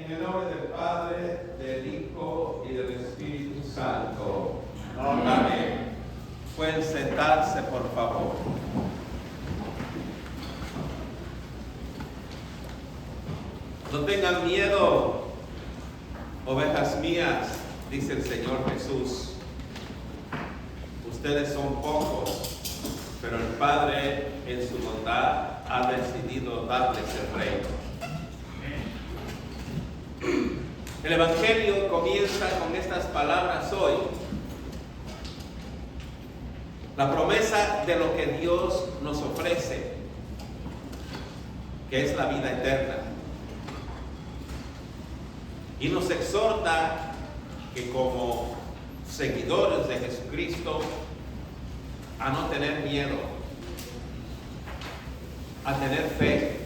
En el nombre del Padre, del Hijo y del Espíritu Santo. Amén. Pueden sentarse, por favor. No tengan miedo, ovejas mías, dice el Señor Jesús. Ustedes son pocos, pero el Padre en su bondad ha decidido darles el reino. El Evangelio comienza con estas palabras hoy. La promesa de lo que Dios nos ofrece, que es la vida eterna. Y nos exhorta que como seguidores de Jesucristo, a no tener miedo, a tener fe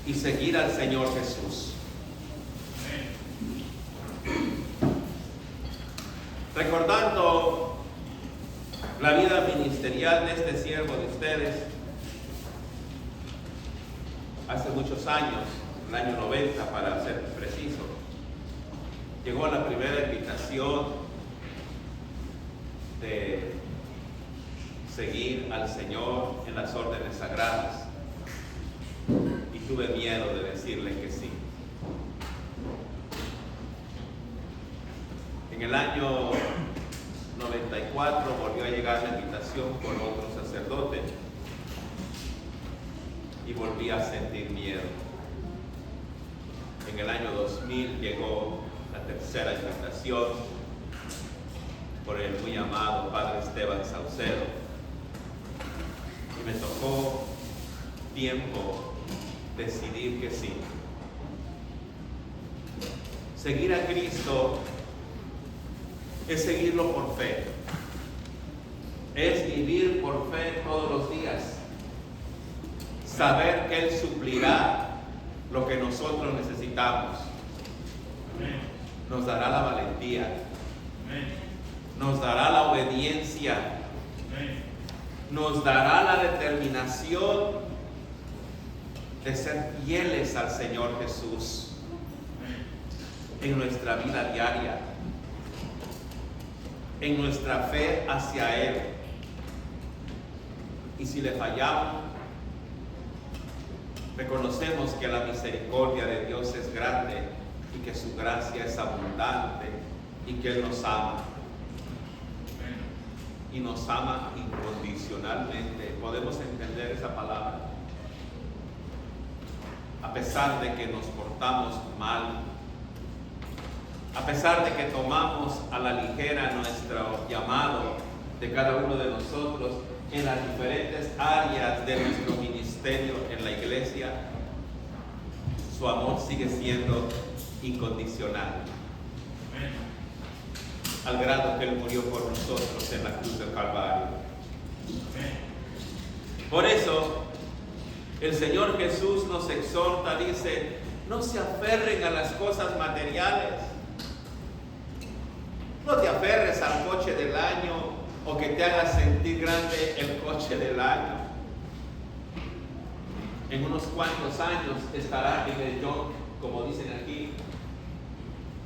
y seguir al Señor Jesús. Recordando la vida ministerial de este siervo de ustedes, hace muchos años, el año 90 para ser preciso, llegó la primera invitación de seguir al Señor en las órdenes sagradas. Y tuve miedo de decirle que sí. En el año 94 volvió a llegar la invitación por otro sacerdote y volví a sentir miedo. En el año 2000 llegó la tercera invitación por el muy amado Padre Esteban Saucedo y me tocó tiempo decidir que sí. Seguir a Cristo es seguirlo por fe, es vivir por fe todos los días, saber que Él suplirá lo que nosotros necesitamos, nos dará la valentía, nos dará la obediencia, nos dará la determinación de ser fieles al Señor Jesús en nuestra vida diaria, en nuestra fe hacia Él. Y si le fallamos, reconocemos que la misericordia de Dios es grande y que su gracia es abundante y que Él nos ama. Y nos ama incondicionalmente. ¿Podemos entender esa palabra? A pesar de que nos portamos mal, a pesar de que tomamos a la ligera nuestro llamado de cada uno de nosotros en las diferentes áreas de nuestro ministerio en la iglesia, su amor sigue siendo incondicional. Al grado que Él murió por nosotros en la cruz del Calvario. Por eso, el Señor Jesús nos exhorta, dice, no se aferren a las cosas materiales. No te aferres al coche del año o que te haga sentir grande el coche del año. En unos cuantos años estará en el junk, como dicen aquí,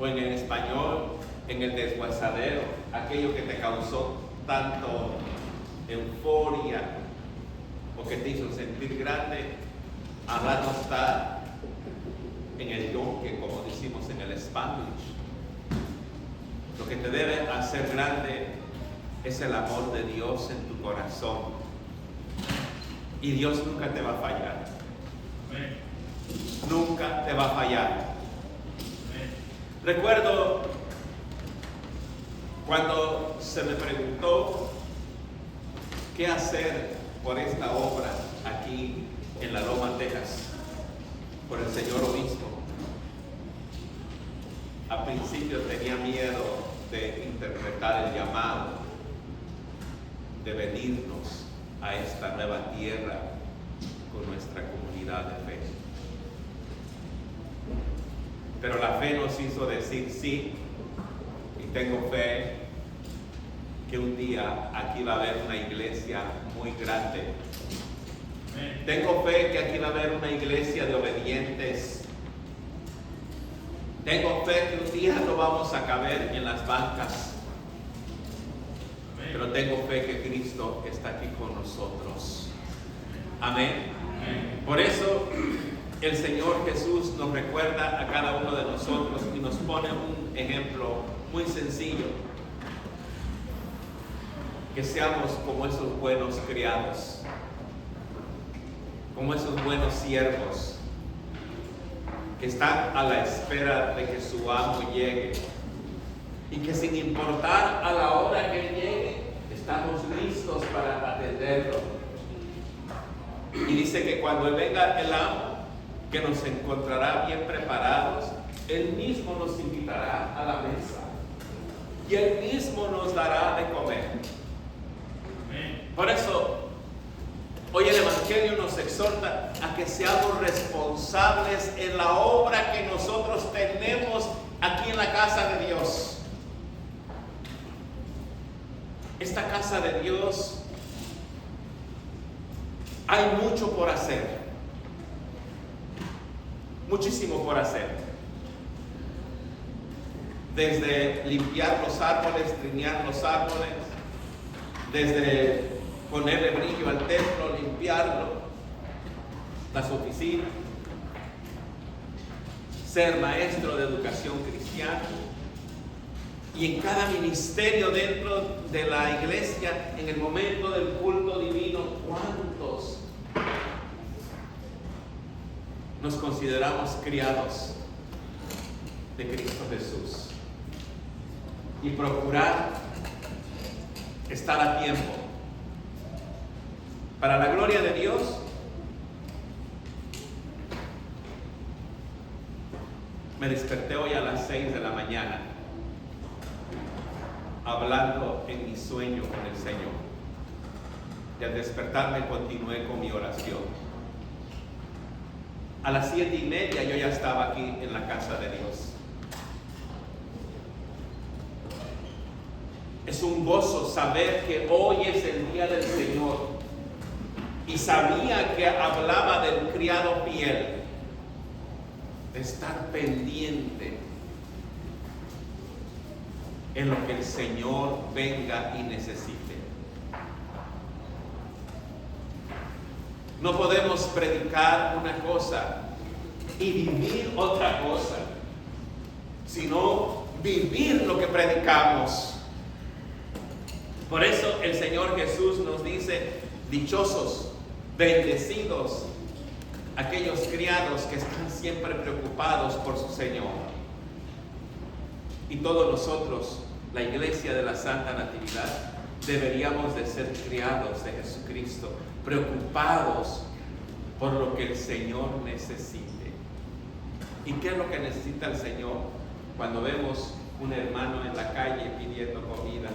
o en el español, en el desguazadero, aquello que te causó tanto euforia o que te hizo sentir grande, al rato está en el yonque, como decimos en el Spanglish. Lo que te debe hacer grande es el amor de Dios en tu corazón. Y Dios nunca te va a fallar. Nunca te va a fallar. Recuerdo cuando se me preguntó qué hacer por esta obra aquí en La Loma, Texas, por el señor obispo. Al principio tenía miedo de interpretar el llamado, de venirnos a esta nueva tierra con nuestra comunidad de fe. Pero la fe nos hizo decir sí, y tengo fe que un día aquí va a haber una iglesia muy grande. Tengo fe que aquí va a haber una iglesia de obedientes Tengo fe que un día no vamos a caber en las bancas, pero tengo fe que Cristo está aquí con nosotros. Amén. Por eso el Señor Jesús nos recuerda a cada uno de nosotros y nos pone un ejemplo muy sencillo: que seamos como esos buenos criados, como esos buenos siervos que están a la espera de que su amo llegue, y que sin importar a la hora que llegue, estamos listos para atenderlo. Y dice que cuando Él venga el amo, que nos encontrará bien preparados, Él mismo nos invitará a la mesa y Él mismo nos dará de comer. Por eso hoy el Evangelio nos exhorta a que seamos responsables en la obra que nosotros tenemos aquí en la casa de Dios. Esta casa de Dios, hay mucho por hacer, muchísimo por hacer. Desde limpiar los árboles, trinear los árboles, desde ponerle brillo al templo, limpiarlo, las oficinas, ser maestro de educación cristiana, y en cada ministerio dentro de la iglesia, en el momento del culto divino, ¿cuántos nos consideramos criados de Cristo Jesús? Y procurar estar a tiempo. Para la gloria de Dios, me desperté hoy a las 6 de la mañana, hablando en mi sueño con el Señor. Y al despertarme continué con mi oración. A las 7:30 yo ya estaba aquí en la casa de Dios. Es un gozo saber que hoy es el día del Señor. Y sabía que hablaba del criado fiel, de estar pendiente en lo que el Señor venga y necesite. No podemos predicar una cosa y vivir otra cosa, sino vivir lo que predicamos. Por eso el Señor Jesús nos dice: dichosos, bendecidos aquellos criados que están siempre preocupados por su Señor. Y todos nosotros, la Iglesia de la Santa Natividad, deberíamos de ser criados de Jesucristo, preocupados por lo que el Señor necesite. ¿Y qué es lo que necesita el Señor? Cuando vemos un hermano en la calle pidiendo comida,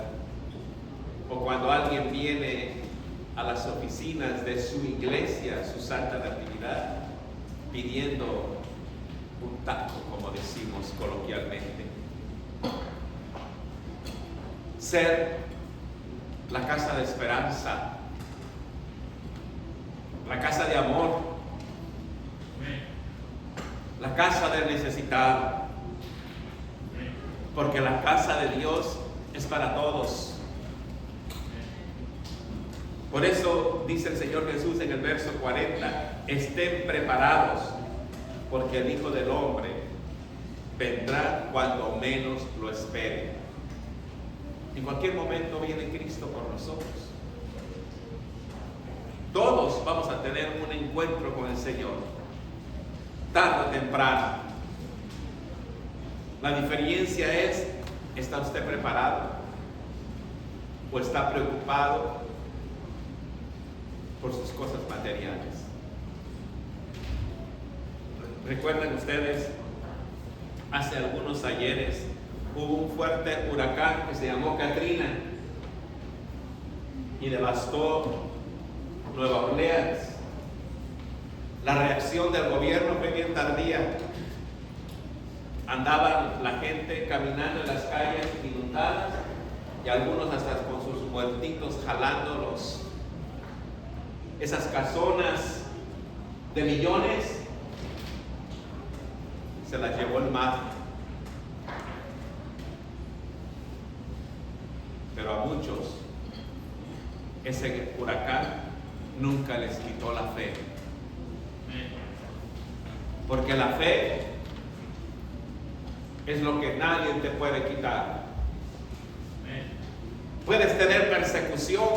o cuando alguien viene a las oficinas de su iglesia, su Santa Natividad, pidiendo un taco, como decimos coloquialmente. Ser la casa de esperanza, la casa de amor, la casa del necesitado, porque la casa de Dios es para todos. Por eso dice el Señor Jesús en el verso 40: estén preparados, porque el Hijo del Hombre vendrá cuando menos lo esperen. En cualquier momento viene Cristo por nosotros. Todos vamos a tener un encuentro con el Señor, tarde o temprano. La diferencia es: ¿está usted preparado o está preocupado por sus cosas materiales? ¿Recuerdan ustedes? Hace algunos ayeres hubo un fuerte huracán que se llamó Katrina y devastó Nueva Orleans. La reacción del gobierno fue bien tardía. Andaban la gente caminando en las calles inundadas y algunos hasta con sus muertitos jalándolos. Esas casonas de millones se las llevó el mar. ese huracán nunca les quitó la fe. Porque la fe es lo que nadie te puede quitar. Puedes tener persecución,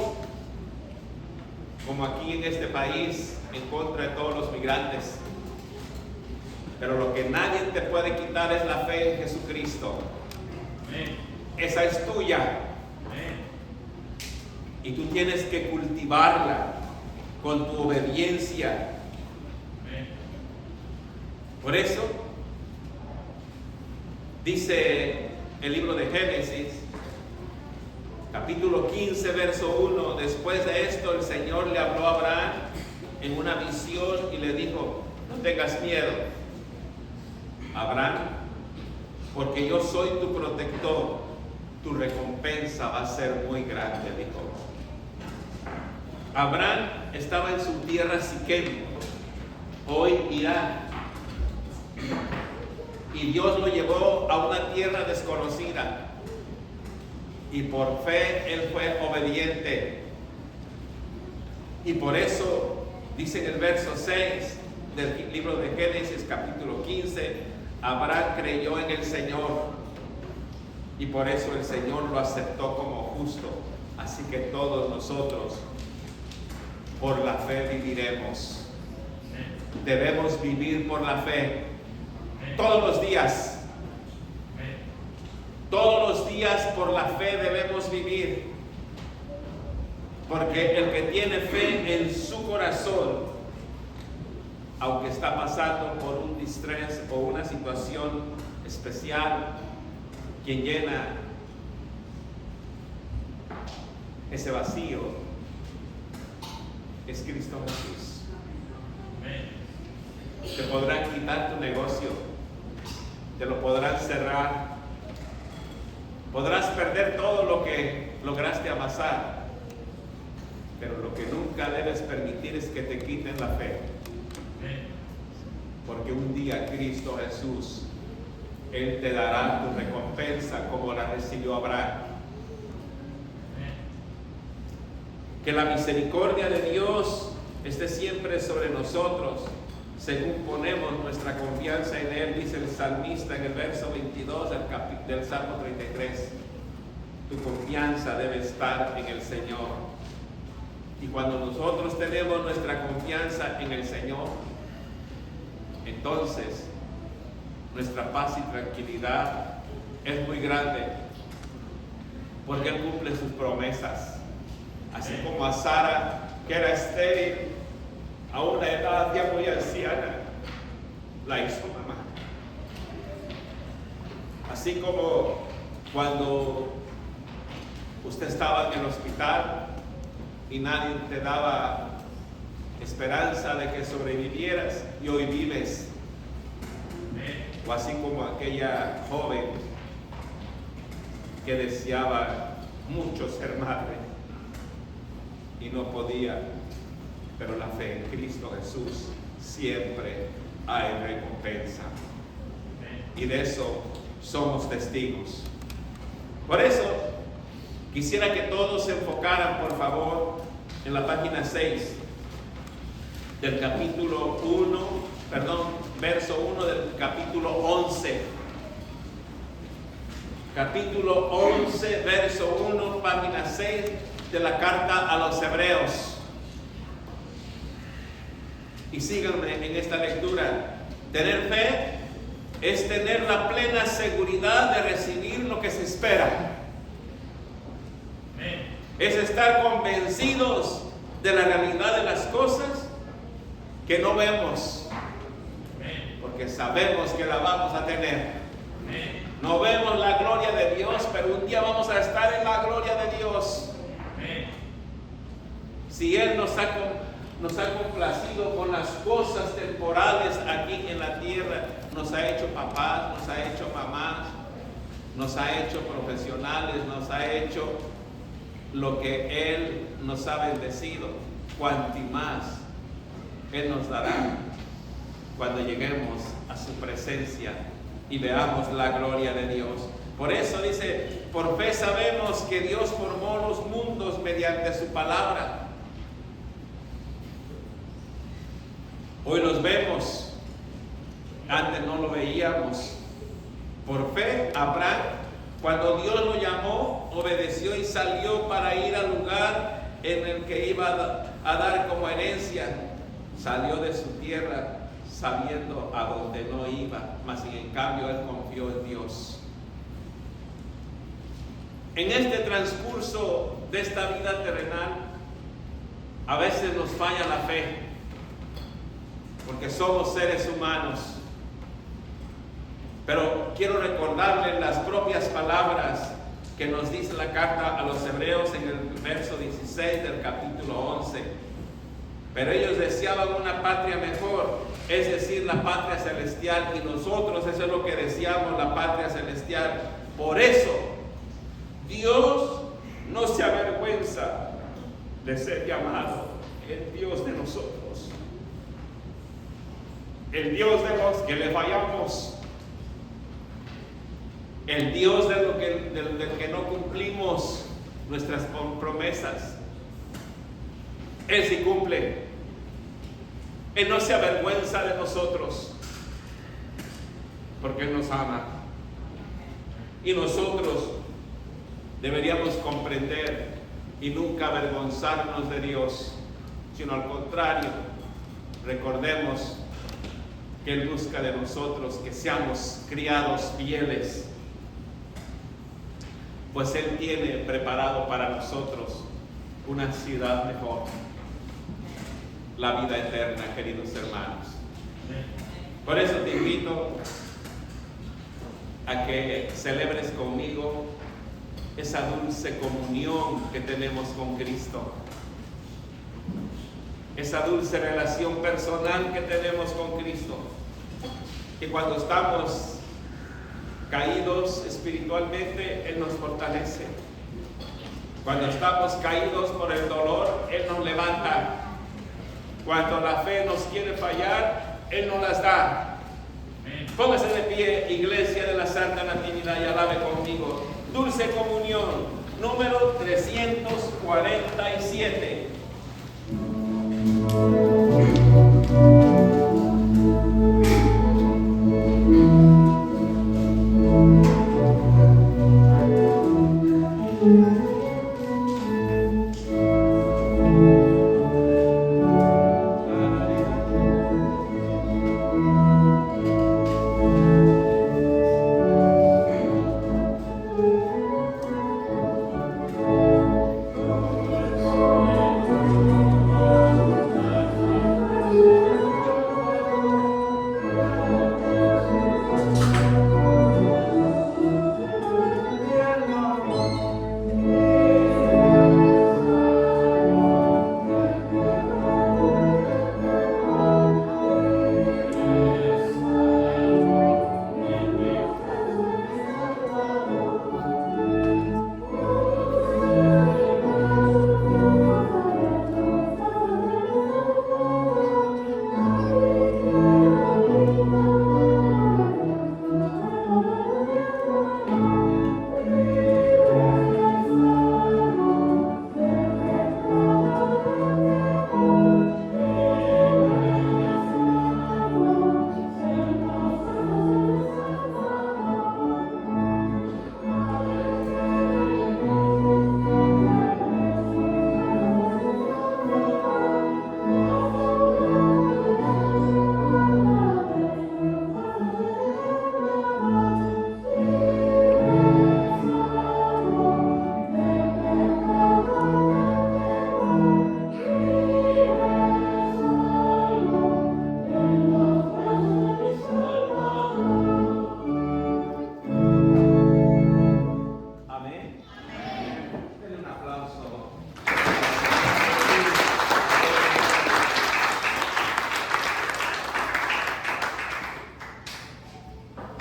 como aquí en este país, en contra de todos los migrantes. Pero lo que nadie te puede quitar es la fe en Jesucristo. Esa es tuya. Y tú tienes que cultivarla con tu obediencia. Por eso, dice el libro de Génesis, capítulo 15, verso 1, después de esto el Señor le habló a Abraham en una visión y le dijo, no tengas miedo, Abraham, porque yo soy tu protector, tu recompensa va a ser muy grande, dijo. Abraham estaba en su tierra Siquem, hoy Irán, y Dios lo llevó a una tierra desconocida, y por fe él fue obediente, y por eso dice en el verso 6 del libro de Génesis capítulo 15, Abraham creyó en el Señor, y por eso el Señor lo aceptó como justo. Así que todos nosotros por la fe viviremos. Debemos vivir por la fe todos los días. Todos los días por la fe debemos vivir. Porque el que tiene fe en su corazón, aunque está pasando por un distrés o una situación especial, quien llena ese vacío es Cristo Jesús. Te podrán quitar tu negocio, te lo podrán cerrar, podrás perder todo lo que lograste amasar, pero lo que nunca debes permitir es que te quiten la fe, porque un día Cristo Jesús, Él te dará tu recompensa como la recibió Abraham. Que la misericordia de Dios esté siempre sobre nosotros, según ponemos nuestra confianza en Él, dice el salmista en el verso 22 del Salmo 33. Tu confianza debe estar en el Señor. Y cuando nosotros tenemos nuestra confianza en el Señor, entonces nuestra paz y tranquilidad es muy grande, porque Él cumple sus promesas. Así como a Sara, que era estéril a una edad ya muy anciana, la hizo mamá. Así como cuando usted estaba en el hospital y nadie te daba esperanza de que sobrevivieras y hoy vives. O así como aquella joven que deseaba mucho ser madre y no podía, pero la fe en Cristo Jesús siempre hay recompensa. Y de eso somos testigos. Por eso quisiera que todos se enfocaran, por favor, en la página 6 del capítulo 1, verso 1 del capítulo 11. Capítulo 11, verso 1, página 6 de la carta a los Hebreos. Y síganme en esta lectura. Tener fe es tener la plena seguridad de recibir lo que se espera. Es estar convencidos de la realidad de las cosas que no vemos, porque sabemos que la vamos a tener. No vemos la gloria de Dios, pero un día vamos a estar en la gloria de Dios. Si Él nos ha complacido con las cosas temporales aquí en la tierra, nos ha hecho papás, nos ha hecho mamás, nos ha hecho profesionales, nos ha hecho lo que Él nos ha bendecido, cuanti más Él nos dará cuando lleguemos a su presencia y veamos la gloria de Dios. Por eso dice, por fe sabemos que Dios formó los mundos mediante su palabra. Hoy los vemos, antes no lo veíamos. Por fe, Abraham, cuando Dios lo llamó, obedeció y salió para ir al lugar en el que iba a dar como herencia. Salió de su tierra sabiendo a dónde no iba, mas en cambio él confió en Dios. En este transcurso de esta vida terrenal, a veces nos falla la fe, porque somos seres humanos. Pero quiero recordarles las propias palabras que nos dice la carta a los hebreos en el verso 16 del capítulo 11. Pero ellos deseaban una patria mejor, es decir, la patria celestial, y nosotros eso es lo que deseamos, la patria celestial. Por eso, Dios no se avergüenza de ser llamado el Dios de nosotros, el Dios de los que le fallamos, el Dios del que no cumplimos nuestras promesas. Él sí cumple. Él no se avergüenza de nosotros, porque Él nos ama. Y nosotros deberíamos comprender y nunca avergonzarnos de Dios, sino al contrario, recordemos que Él busca de nosotros que seamos criados fieles, pues Él tiene preparado para nosotros una ciudad mejor, la vida eterna, queridos hermanos. Por eso te invito a que celebres conmigo esa dulce comunión que tenemos con Cristo, esa dulce relación personal que tenemos con Cristo, y cuando estamos caídos espiritualmente, Él nos fortalece. Cuando estamos caídos por el dolor, Él nos levanta. Cuando la fe nos quiere fallar, Él nos las da. Póngase de pie, Iglesia de la Santa Natividad, y alabe conmigo. Dulce comunión, número 347.